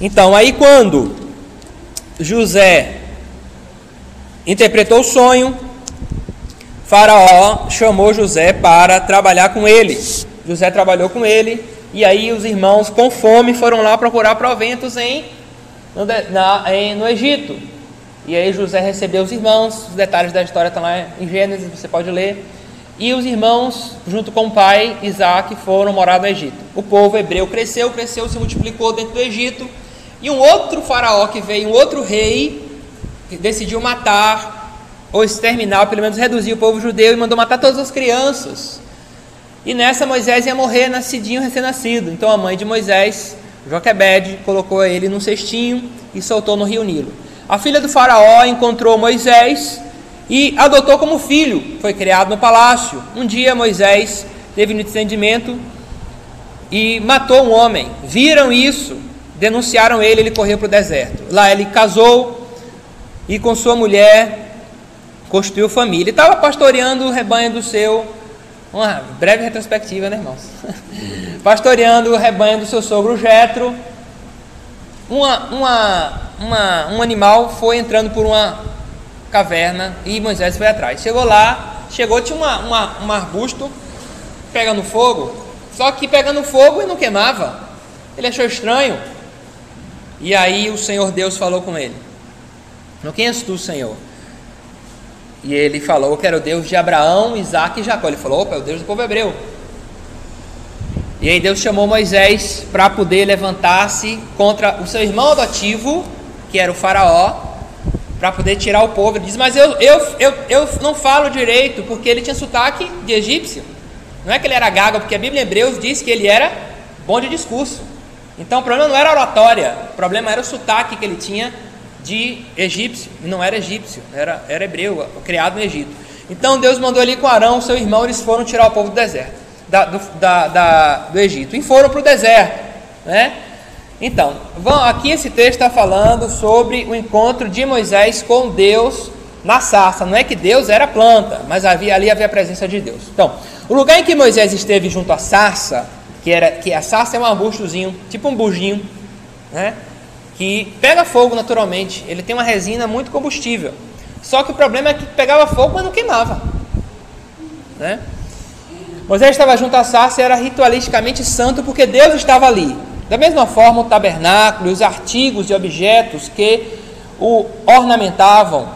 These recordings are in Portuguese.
Então, aí quando José interpretou o sonho, Faraó chamou José para trabalhar com ele. José trabalhou com ele, e aí os irmãos com fome foram lá procurar proventos no Egito. E aí José recebeu os irmãos, os detalhes da história estão lá em Gênesis, você pode ler. E os irmãos, junto com o pai, Isaac, foram morar no Egito. O povo hebreu cresceu, se multiplicou dentro do Egito. E um outro faraó que veio, um outro rei, que decidiu matar, ou exterminar, ou pelo menos reduzir o povo judeu, e mandou matar todas as crianças. E nessa Moisés ia morrer nascidinho, recém-nascido. Então a mãe de Moisés, Joquebede, colocou ele num cestinho e soltou no rio Nilo. A filha do faraó encontrou Moisés e adotou como filho. Foi criado no palácio. Um dia Moisés teve um entendimento e matou um homem. Viram isso, denunciaram ele, ele correu para o deserto. Lá ele casou e com sua mulher constituiu família. Ele estava pastoreando o rebanho do seu... Uma breve retrospectiva, né, irmãos? Pastoreando o rebanho do seu sogro Jetro. Um animal foi entrando por uma caverna e Moisés foi atrás. Chegou, tinha um arbusto pegando fogo, só que pegando fogo e não queimava. Ele achou estranho. E aí o Senhor Deus falou com ele: "Não, quem és tu, Senhor?" E ele falou: "Eu quero o Deus de Abraão, Isaque e Jacó." Ele falou: "Opa, é o Deus do povo hebreu." E aí Deus chamou Moisés para poder levantar-se contra o seu irmão adotivo, que era o faraó, para poder tirar o povo. Ele diz: "Mas eu não falo direito", porque ele tinha sotaque de egípcio. Não é que ele era gago, porque a Bíblia em Hebreus diz que ele era bom de discurso. Então o problema não era a oratória, o problema era o sotaque que ele tinha de egípcio, e não era egípcio, era hebreu, criado no Egito. Então Deus mandou ali com Arão, seu irmão, eles foram tirar o povo do deserto, do Egito, e foram para o deserto, né? Então, aqui esse texto está falando sobre o encontro de Moisés com Deus na sarça. Não é que Deus era planta, mas ali havia a presença de Deus. Então, o lugar em que Moisés esteve junto à sarça, que a sarça é um arbustozinho, tipo um bujinho, né? Que pega fogo naturalmente, ele tem uma resina muito combustível. Só que o problema é que pegava fogo, mas não queimava, né? Moisés estava junto à sarça e era ritualisticamente santo, porque Deus estava ali. Da mesma forma, o tabernáculo e os artigos e objetos que o ornamentavam,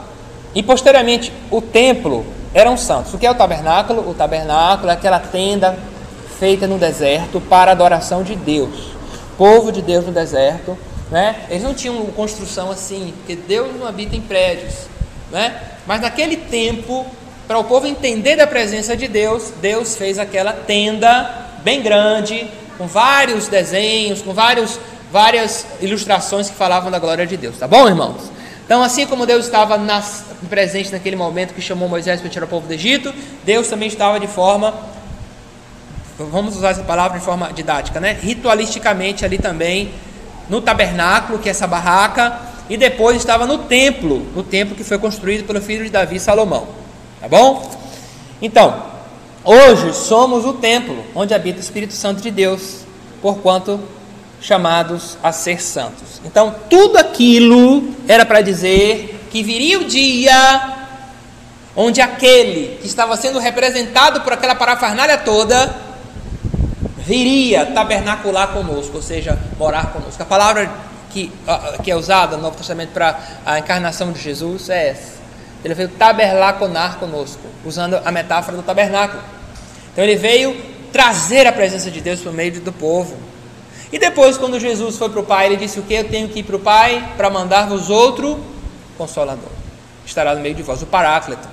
e posteriormente o templo, eram santos. O que é o tabernáculo? O tabernáculo é aquela tenda feita no deserto para a adoração de Deus. O povo de Deus no deserto, né? Eles não tinham construção assim, porque Deus não habita em prédios, né? Mas naquele tempo, para o povo entender da presença de Deus, Deus fez aquela tenda bem grande, com vários desenhos, com várias ilustrações que falavam da glória de Deus. Tá bom, irmãos? Então, assim como Deus estava presente naquele momento que chamou Moisés para tirar o povo do Egito, Deus também estava de forma, vamos usar essa palavra de forma didática, né? Ritualisticamente ali também, no tabernáculo, que é essa barraca, e depois estava no templo que foi construído pelo filho de Davi, Salomão. Tá bom? Então, hoje somos o templo onde habita o Espírito Santo de Deus, porquanto chamados a ser santos. Então, tudo aquilo era para dizer que viria o dia onde aquele que estava sendo representado por aquela parafernália toda viria tabernacular conosco, ou seja, morar conosco. A palavra que é usada no Novo Testamento para a encarnação de Jesus é essa. Ele veio tabernacular conosco, usando a metáfora do tabernáculo. Então ele veio trazer a presença de Deus por meio do povo. E depois, quando Jesus foi para o Pai, ele disse o quê? Eu tenho que ir para o Pai para mandar-vos outro Consolador. Estará no meio de vós, o Paráclito.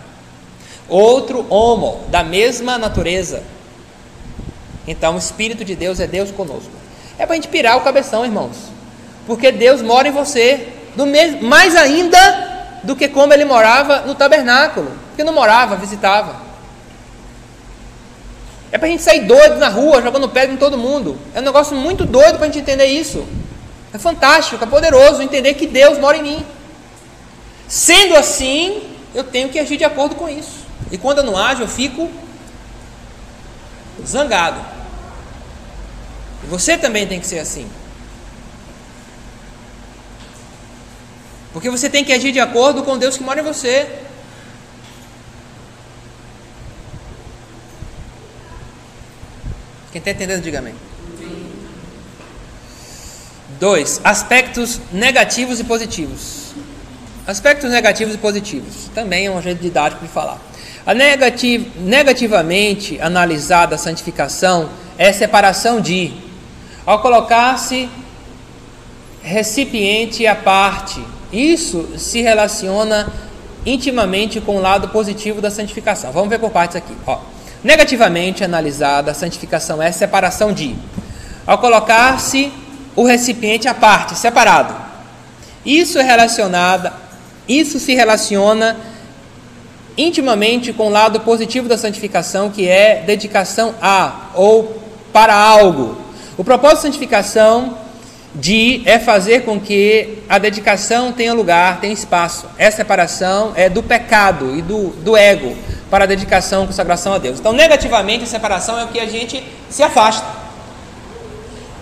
Outro homo, da mesma natureza. Então o Espírito de Deus é Deus conosco. É para a gente pirar o cabeção, irmãos. Porque Deus mora em você, mais ainda do que como ele morava no tabernáculo. Porque não morava, visitava. É para a gente sair doido na rua, jogando pedra em todo mundo. É um negócio muito doido para a gente entender isso. É fantástico, é poderoso entender que Deus mora em mim. Sendo assim, eu tenho que agir de acordo com isso. E quando eu não ajo, eu fico zangado. E você também tem que ser assim. Porque você tem que agir de acordo com o Deus que mora em você. Quem está entendendo, diga amém. 2. Aspectos negativos e positivos. Aspectos negativos e positivos. Também é um jeito didático de falar. A negativamente analisada a santificação é a separação de, ao colocar-se recipiente à parte. Isso se relaciona intimamente com o lado positivo da santificação. Vamos ver por partes aqui. Negativamente analisada, a santificação é a separação de, ao colocar-se o recipiente à parte, separado. Isso se relaciona intimamente com o lado positivo da santificação, que é dedicação a ou para algo. O propósito da santificação é fazer com que a dedicação tenha lugar, tenha espaço. Essa separação é do pecado e do ego para a dedicação e consagração a Deus. Então, negativamente, a separação é o que a gente se afasta.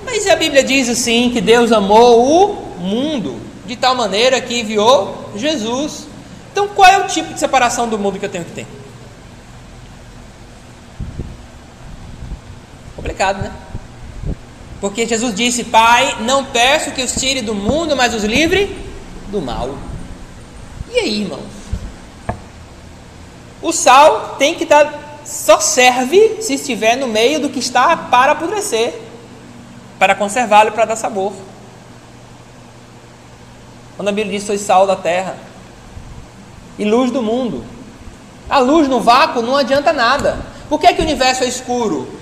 Mas a Bíblia diz assim, que Deus amou o mundo de tal maneira que enviou Jesus. Então, qual é o tipo de separação do mundo que eu tenho que ter? Complicado, né? Porque Jesus disse: Pai, não peço que os tire do mundo, mas os livre do mal. E aí, irmãos? O sal tem que estar, só serve se estiver no meio do que está para apodrecer, para conservá-lo e para dar sabor. Quando a Bíblia diz: sois sal da terra e luz do mundo. A luz no vácuo não adianta nada. Por que o universo é escuro?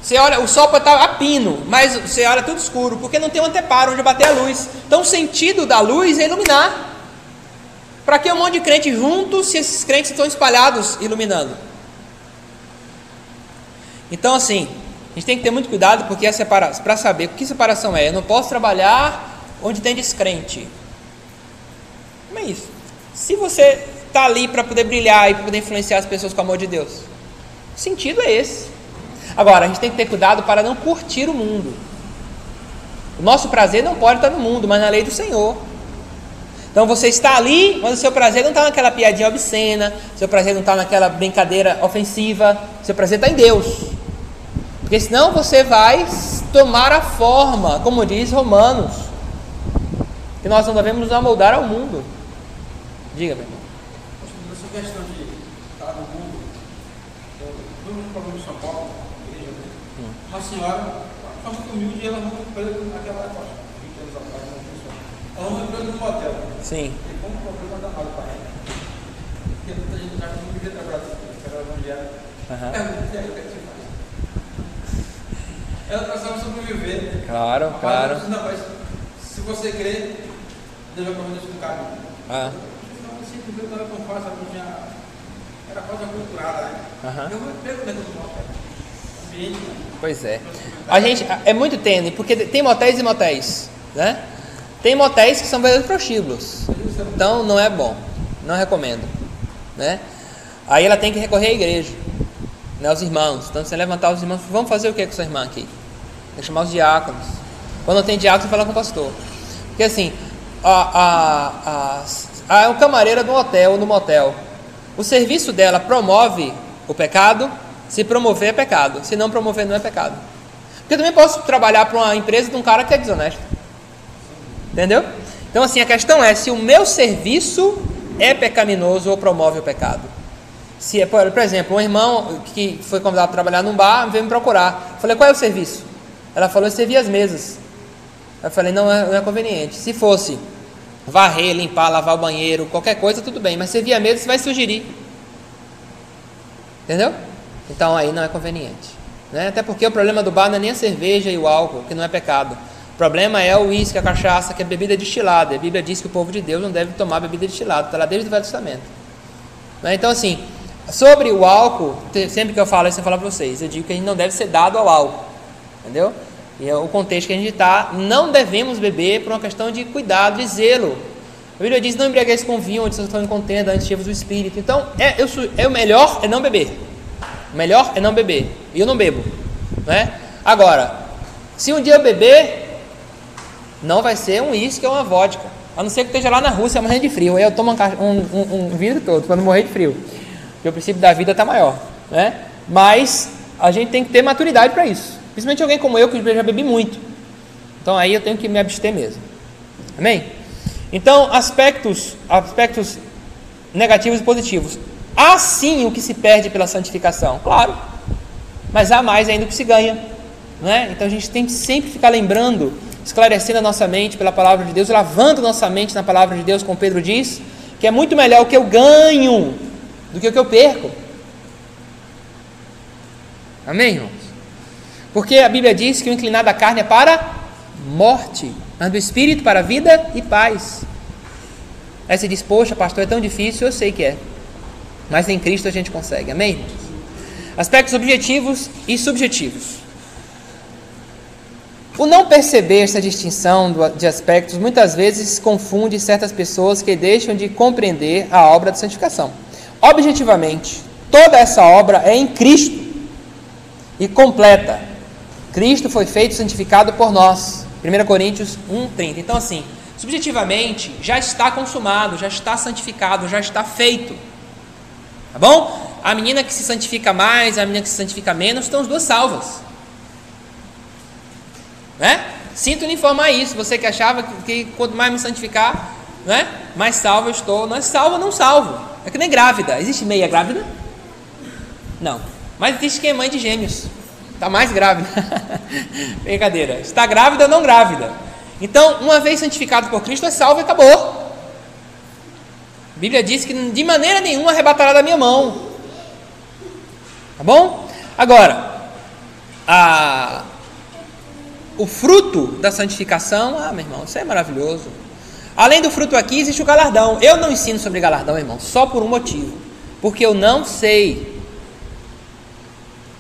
Você olha, o sol pode estar a pino, mas você olha tudo escuro, porque não tem um anteparo onde bater a luz. Então o sentido da luz é iluminar. Para que um monte de crente juntos, se esses crentes estão espalhados iluminando? Então assim, a gente tem que ter muito cuidado, porque para saber o que separação é. Eu não posso trabalhar onde tem descrente. Como é isso? Se você está ali para poder brilhar e para poder influenciar as pessoas com o amor de Deus, o sentido é esse. Agora, a gente tem que ter cuidado para não curtir o mundo. O nosso prazer não pode estar no mundo, mas na lei do Senhor. Então você está ali, mas o seu prazer não está naquela piadinha obscena, o seu prazer não está naquela brincadeira ofensiva, o seu prazer está em Deus. Porque senão você vai tomar a forma, como diz Romanos, que nós não devemos nos amoldar ao mundo. Diga, meu irmão. Essa questão de estar no mundo, foi um problema em São Paulo, igreja, uma senhora, só muito humilde, e ela não emprego naquela época, 20 anos atrás, não funciona. Ela não emprego no motel. Sim. E foi um problema danado para ela. Porque muita gente já não queria trabalhar porque ela não era. Pergunta, e aí, o que você faz? Ela precisava sobreviver. Claro, claro. Não, mas se você crer, Deus vai providenciar um caminho. Simplesmente não era tão fácil, não tinha, era quase aculturada, né? Eu vou pego dentro do motel. Ambiente. Pois é. A gente é muito tênue, porque tem motéis e motéis, né? Tem motéis que são verdadeiros prostíbulos. Então não é bom, não recomendo, né? Aí ela tem que recorrer à igreja, né? Os irmãos. Então você levantar os irmãos, vamos fazer o que com sua irmã aqui? Tem que chamar os diáconos. Quando não tem diácono, fala com o pastor. Porque assim, a camareira do hotel ou no motel, o serviço dela promove o pecado. Se promover é pecado, se não promover não é pecado. Porque eu também posso trabalhar para uma empresa de um cara que é desonesto. Entendeu? Então assim, a questão é se o meu serviço é pecaminoso ou promove o pecado. Se é, por exemplo, um irmão que foi convidado para trabalhar num bar veio me procurar. Eu falei: qual é o serviço? Ela falou: servir as mesas. Eu falei: não é conveniente. Se fosse varrer, limpar, lavar o banheiro, qualquer coisa, tudo bem, mas servir a mesa você vai sugerir. Entendeu? Então aí não é conveniente, né? Até porque o problema do bar não é nem a cerveja e o álcool, que não é pecado. O problema é o uísque, a cachaça, que é bebida destilada. A Bíblia diz que o povo de Deus não deve tomar bebida destilada, está lá desde o Velho Testamento, né? Então assim, sobre o álcool, sempre que eu falo isso, eu falo para vocês, eu digo que a gente não deve ser dado ao álcool, entendeu? E é o contexto que a gente está, não devemos beber por uma questão de cuidado, de zelo. A Bíblia diz: não embriagueis com vinho, onde vocês estão em contenda, antes cheios do Espírito. Então, o melhor é não beber. O melhor é não beber. E eu não bebo, né? Agora, se um dia eu beber, Não vai ser um uísque ou uma vodka. A não ser que esteja lá na Rússia morrendo de frio. Aí eu tomo um vidro todo para não morrer de frio. Porque o princípio da vida está maior, né? Mas a gente tem que ter maturidade para isso. Principalmente alguém como eu, que já bebi muito. Então aí eu tenho que me abster mesmo. Amém? Então, aspectos negativos e positivos. Há sim o que se perde pela santificação, claro. Mas há mais ainda o que se ganha, né? Então a gente tem que sempre ficar lembrando, esclarecendo a nossa mente pela palavra de Deus, lavando nossa mente na palavra de Deus, como Pedro diz, que é muito melhor o que eu ganho do que o que eu perco. Amém, irmãos? Porque a Bíblia diz que o inclinar da carne é para morte, mas do Espírito para vida e paz. Aí você diz, poxa, pastor, é tão difícil. Eu sei que é, mas em Cristo a gente consegue. Amém, irmãos? Aspectos objetivos e subjetivos. O não perceber essa distinção de aspectos muitas vezes confunde certas pessoas que deixam de compreender a obra de santificação. Objetivamente, toda essa obra é em Cristo e completa. Cristo foi feito santificado por nós. 1 Coríntios 1:30. Então assim, subjetivamente já está consumado, já está santificado, já está feito. Tá bom? A menina que se santifica mais, a menina que se santifica menos, estão as duas salvas. Né? Sinto lhe informar isso. Você que achava que quanto mais me santificar, né, mais salvo eu estou. Não é salvo ou não salvo. É que nem grávida. Existe meia grávida? Não. Mas existe quem é mãe de gêmeos. Está mais grávida. Brincadeira. Está grávida ou não grávida. Então, uma vez santificado por Cristo, é salvo e acabou. A Bíblia diz que de maneira nenhuma arrebatará da minha mão. Tá bom? Agora, o fruto da santificação, meu irmão, isso é maravilhoso. Além do fruto aqui, existe o galardão. Eu não ensino sobre galardão, irmão, só por um motivo. Porque eu não sei.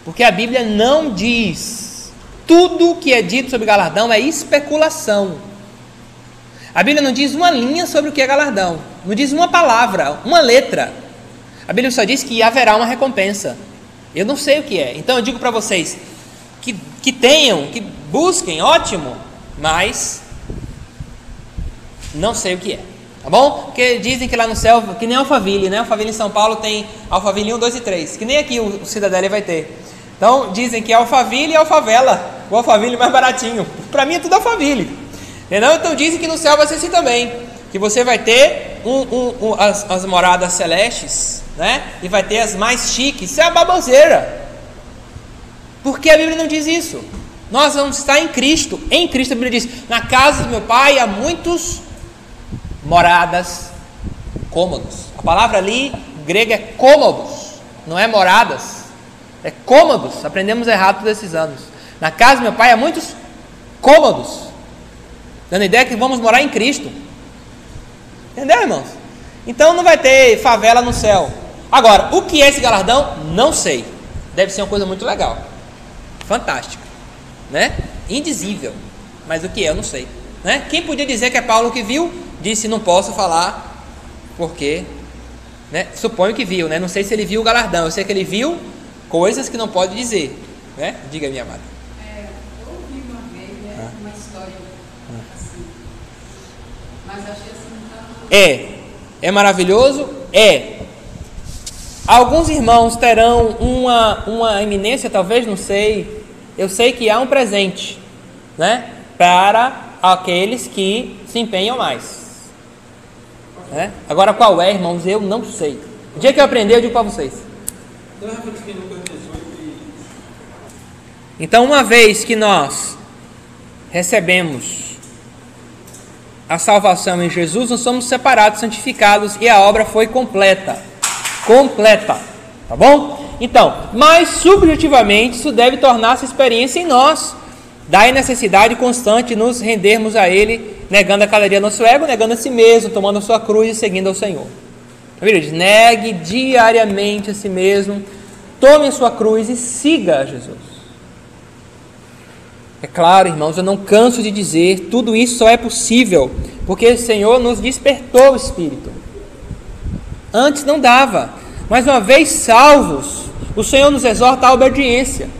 Porque a Bíblia não diz. Tudo que é dito sobre galardão é especulação. A Bíblia não diz uma linha sobre o que é galardão. Não diz uma palavra, uma letra. A Bíblia só diz que haverá uma recompensa. Eu não sei o que é. Então eu digo para vocês que tenham, que busquem, ótimo, mas não sei o que é. Tá bom? Porque dizem que lá no céu, que nem Alphaville, né? Alphaville em São Paulo tem Alphaville 1, 2 e 3, que nem aqui o Cidadélia vai ter. Então dizem que é Alphaville e Alfavela, o Alphaville mais baratinho. Para mim é tudo Alphaville. Entendeu? Então dizem que no céu vai ser assim também, que você vai ter as moradas celestes, né? E vai ter as mais chiques. Isso é a baboseira. Porque a Bíblia não diz isso. Nós vamos estar em Cristo. Em Cristo a Bíblia diz: na casa do meu pai há muitos moradas, cômodos. A palavra ali grega é cômodos, não é moradas, é cômodos. Aprendemos errado todos esses anos. Na casa do meu pai há muitos cômodos, dando a ideia que vamos morar em Cristo. Entendeu, irmãos? Então não vai ter favela no céu. Agora, o que é esse galardão? Não sei. Deve ser uma coisa muito legal, fantástica, né? Indizível. Mas o que é, eu não sei, né? Quem podia dizer que é Paulo que viu? Disse: não posso falar, porque, né? Suponho que viu, né? Não sei se ele viu o galardão. Eu sei que ele viu coisas que não pode dizer, né? Diga, minha amada. Eu ouvi uma vez, né, uma história assim, mas achei assim É maravilhoso? É. Alguns irmãos terão uma eminência, talvez, não sei. Eu sei que há um presente, né, para aqueles que se empenham mais, né? Agora qual é, irmãos, eu não sei. O dia que eu aprender, eu digo para vocês. Então, uma vez que nós recebemos a salvação em Jesus, nós somos separados, santificados, e a obra foi completa, tá bom? Então, mas subjetivamente isso deve tornar-se experiência em nós. Daí necessidade constante de nos rendermos a Ele, negando a cada dia nosso ego, negando a si mesmo, tomando a sua cruz e seguindo ao Senhor. A Bíblia diz: negue diariamente a si mesmo, tome a sua cruz e siga a Jesus. É claro, irmãos, eu não canso de dizer, tudo isso só é possível porque o Senhor nos despertou o Espírito. Antes não dava, mas uma vez salvos, o Senhor nos exorta à obediência.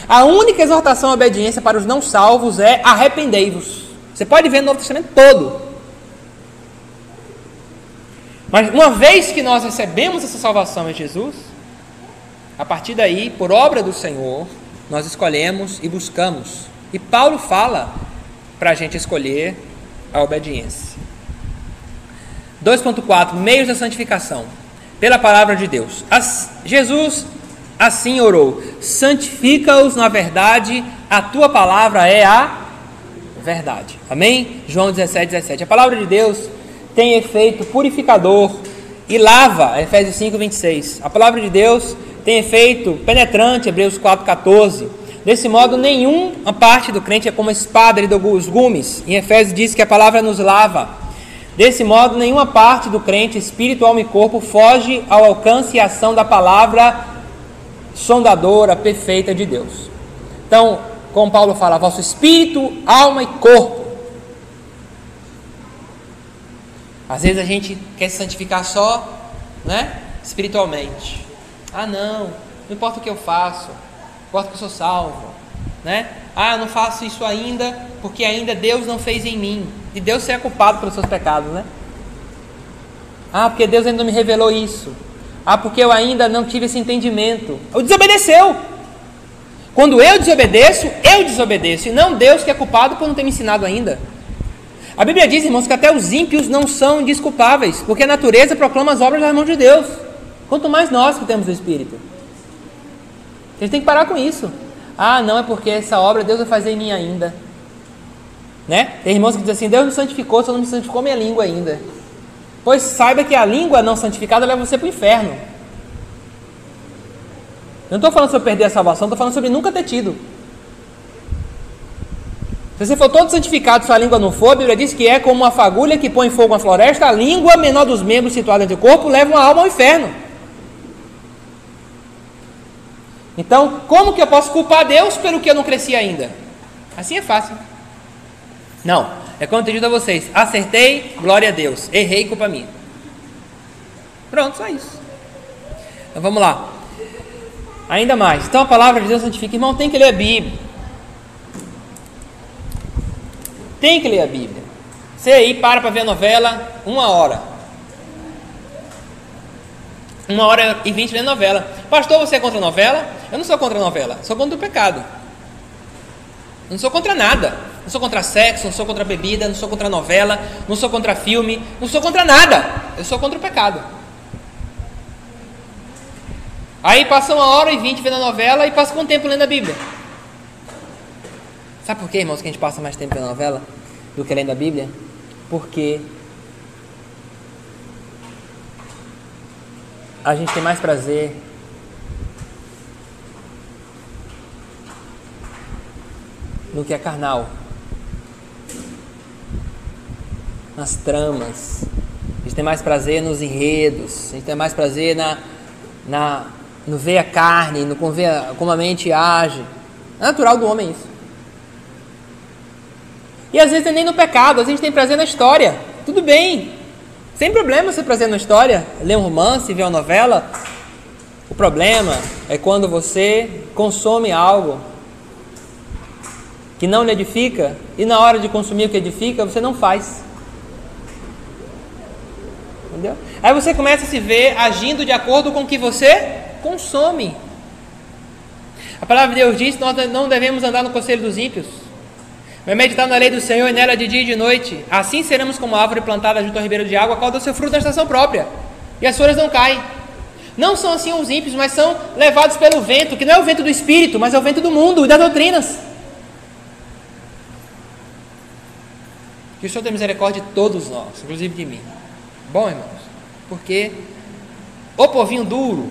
A única exortação à obediência para os não salvos é: arrependei-vos. Você pode ver no Novo Testamento todo. Mas uma vez que nós recebemos essa salvação em Jesus, a partir daí, por obra do Senhor, nós escolhemos e buscamos. E Paulo fala para a gente escolher a obediência. 2.4, meios da santificação. Pela palavra de Deus. Jesus assim orou: santifica-os na verdade, a tua palavra é a verdade. Amém? João 17:17. A palavra de Deus tem efeito purificador e lava, Efésios 5:26. A palavra de Deus tem efeito penetrante, Hebreus 4:14. Desse modo, nenhuma parte do crente é como a espada e dos gumes. Em Efésios diz que a palavra nos lava. Desse modo, nenhuma parte do crente, espírito, alma e corpo, foge ao alcance e ação da palavra sondadora, perfeita de Deus. Então, como Paulo fala, vosso espírito, alma e corpo. Às vezes a gente quer se santificar só, né, espiritualmente. Ah, não importa o que eu faço, importa que eu sou salvo, né? Ah, eu não faço isso ainda, porque ainda Deus não fez em mim. E Deus é culpado pelos seus pecados, né? Ah, porque Deus ainda não me revelou isso. Ah, porque eu ainda não tive esse entendimento. Eu desobedeceu. Quando eu desobedeço, e não Deus que é culpado por não ter me ensinado ainda. A Bíblia diz, irmãos, que até os ímpios não são indesculpáveis, porque a natureza proclama as obras das mãos de Deus. Quanto mais nós que temos o Espírito. A gente tem que parar com isso. Ah, não, é porque essa obra Deus vai fazer em mim ainda. Né? Tem irmãos que dizem assim: Deus me santificou, só não me santificou minha língua ainda. Pois saiba que a língua não santificada leva você para o inferno. Eu não estou falando sobre perder a salvação, estou falando sobre nunca ter tido. Se você for todo santificado e sua língua não for, a Bíblia diz que é como uma fagulha que põe fogo na floresta. A língua, menor dos membros situada entre o corpo, leva uma alma ao inferno. Então, como que eu posso culpar Deus pelo que eu não cresci ainda? Assim é fácil. Não, é como eu digo a vocês: acertei, glória a Deus, errei, culpa minha. Pronto, só isso. Então vamos lá. Ainda mais. Então a palavra de Deus santifica. Irmão, tem que ler a Bíblia. Tem que ler a Bíblia. Você aí para ver a novela 1 hora. 1h20 lendo novela. Pastor, você é contra a novela? Eu não sou contra a novela, sou contra o pecado. Eu não sou contra nada. Não sou contra sexo, não sou contra bebida, não sou contra novela, não sou contra filme, não sou contra nada. Eu sou contra o pecado. Aí passa 1h20 vendo a novela e passa quanto tempo lendo a Bíblia? Sabe por quê, irmãos, que a gente passa mais tempo vendo a novela do que lendo a Bíblia? Porque a gente tem mais prazer no que é carnal, nas tramas. A gente tem mais prazer nos enredos, a gente tem mais prazer no ver a carne, no como a mente age. É natural do homem isso. E às vezes nem no pecado, às vezes a gente tem prazer na história. Tudo bem, sem problema você prazer na história, ler um romance, ver uma novela. O problema é quando você consome algo que não lhe edifica, e na hora de consumir o que edifica, você não faz. Entendeu? Aí você começa a se ver agindo de acordo com o que você consome. A palavra de Deus diz que nós não devemos andar no conselho dos ímpios, mas meditar na lei do Senhor e nela de dia e de noite. Assim seremos como a árvore plantada junto ao ribeiro de água, a qual dá seu fruto na estação própria, e as folhas não caem. Não são assim os ímpios, mas são levados pelo vento, que não é o vento do Espírito, mas é o vento do mundo e das doutrinas. Que o Senhor tenha misericórdia de todos nós, inclusive de mim. Bom, irmãos, porque o povinho duro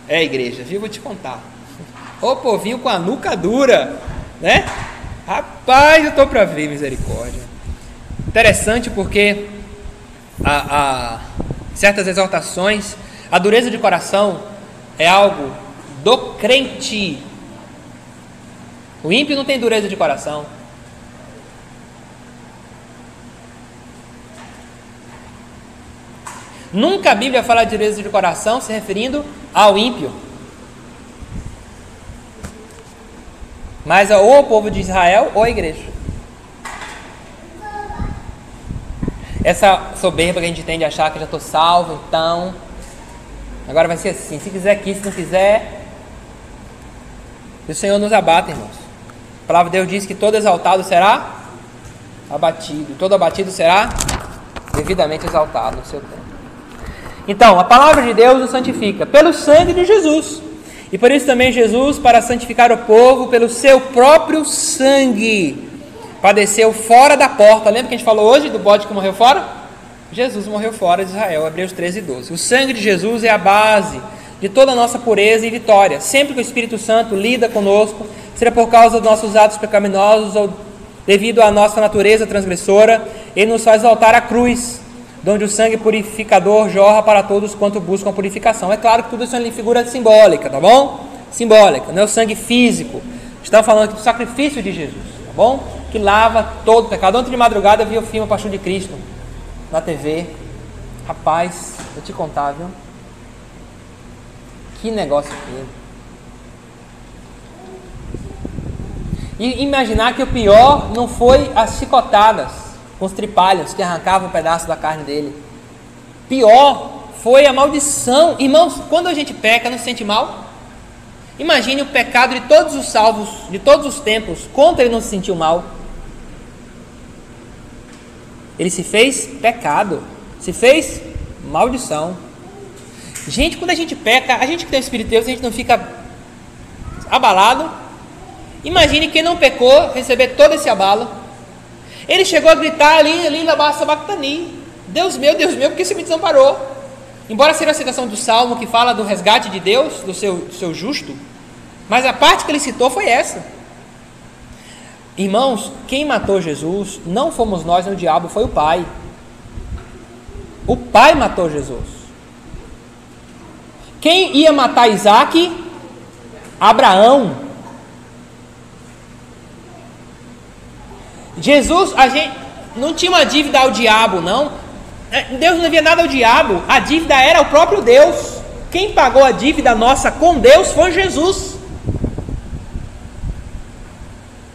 é a igreja, viu? Vou te contar. O povinho com a nuca dura, né? Rapaz, eu estou para ver, misericórdia. Interessante porque certas exortações, a dureza de coração é algo do crente. O ímpio não tem dureza de coração. Nunca a Bíblia fala de dureza de coração se referindo ao ímpio, mas ou ao povo de Israel ou à igreja. essa soberba que a gente tem de achar que já estou salvo, então agora vai ser assim, se quiser aqui, se não quiser, o Senhor nos abate, irmãos. A palavra de Deus diz que todo exaltado será abatido, todo abatido será devidamente exaltado no seu tempo. Então, a palavra de Deus nos santifica pelo sangue de Jesus. E por isso também Jesus, para santificar o povo, pelo seu próprio sangue, padeceu fora da porta. Lembra que a gente falou hoje do bode que morreu fora? Jesus morreu fora de Israel, Hebreus 13:12. O sangue de Jesus é a base de toda a nossa pureza e vitória. Sempre que o Espírito Santo lida conosco, seja por causa dos nossos atos pecaminosos ou devido à nossa natureza transgressora, ele nos faz voltar à cruz, onde o sangue purificador jorra para todos quanto buscam a purificação. É claro que tudo isso é uma figura simbólica, tá bom? Simbólica, não é o sangue físico. Estamos falando aqui do sacrifício de Jesus, tá bom? Que lava todo o pecado. Ontem de madrugada eu vi o filme A Paixão de Cristo na TV. Rapaz, vou te contar, viu? Que negócio feio. E imaginar que o pior não foi as chicotadas com os tripalhos que arrancavam um pedaço da carne dele. Pior foi a maldição. Irmãos, quando a gente peca, não se sente mal? Imagine o pecado de todos os salvos, de todos os tempos, contra ele não se sentiu mal. Ele se fez pecado, se fez maldição. Gente, quando a gente peca, a gente que tem o Espírito de Deus, a gente não fica abalado. Imagine quem não pecou receber todo esse abalo. Ele chegou a gritar ali na Bassa Bactani: Deus meu, por que você me desamparou? Embora seja a citação do Salmo que fala do resgate de Deus, do seu justo, mas a parte que ele citou foi essa. Irmãos, quem matou Jesus não fomos nós, nem o diabo, foi o Pai. O Pai matou Jesus. Quem ia matar Isaac? Abraão. Jesus, a gente não tinha uma dívida ao diabo, não. Deus não devia nada ao diabo. A dívida era ao próprio Deus. Quem pagou a dívida nossa com Deus foi Jesus.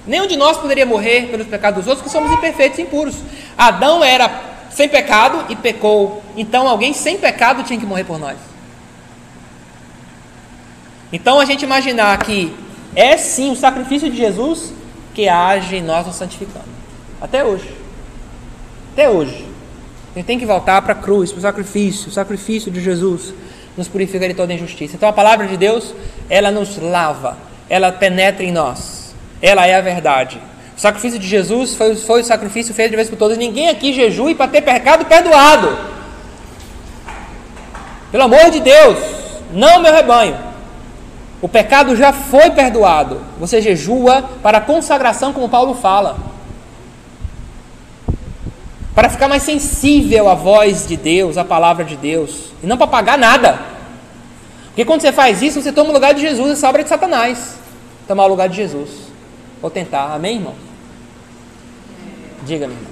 Nenhum de nós poderia morrer pelos pecados dos outros, porque somos imperfeitos e impuros. Adão era sem pecado e pecou. Então alguém sem pecado tinha que morrer por nós. Então a gente imaginar que é sim o sacrifício de Jesus que age em nós nos santificando. Até hoje. Até hoje. A gente tem que voltar para a cruz, para o sacrifício de Jesus nos purifica de toda injustiça. Então a palavra de Deus, ela nos lava, ela penetra em nós, ela é a verdade. O sacrifício de Jesus foi o sacrifício feito de vez por todas. Ninguém aqui jejue para ter pecado perdoado. Pelo amor de Deus, não, meu rebanho. O pecado já foi perdoado. Você jejua para a consagração, como Paulo fala, para ficar mais sensível à voz de Deus, à palavra de Deus, e não para pagar nada. Porque quando você faz isso, você toma o lugar de Jesus, essa obra é de Satanás. Tomar o lugar de Jesus, ou tentar. Amém, irmão? Diga-me, irmão.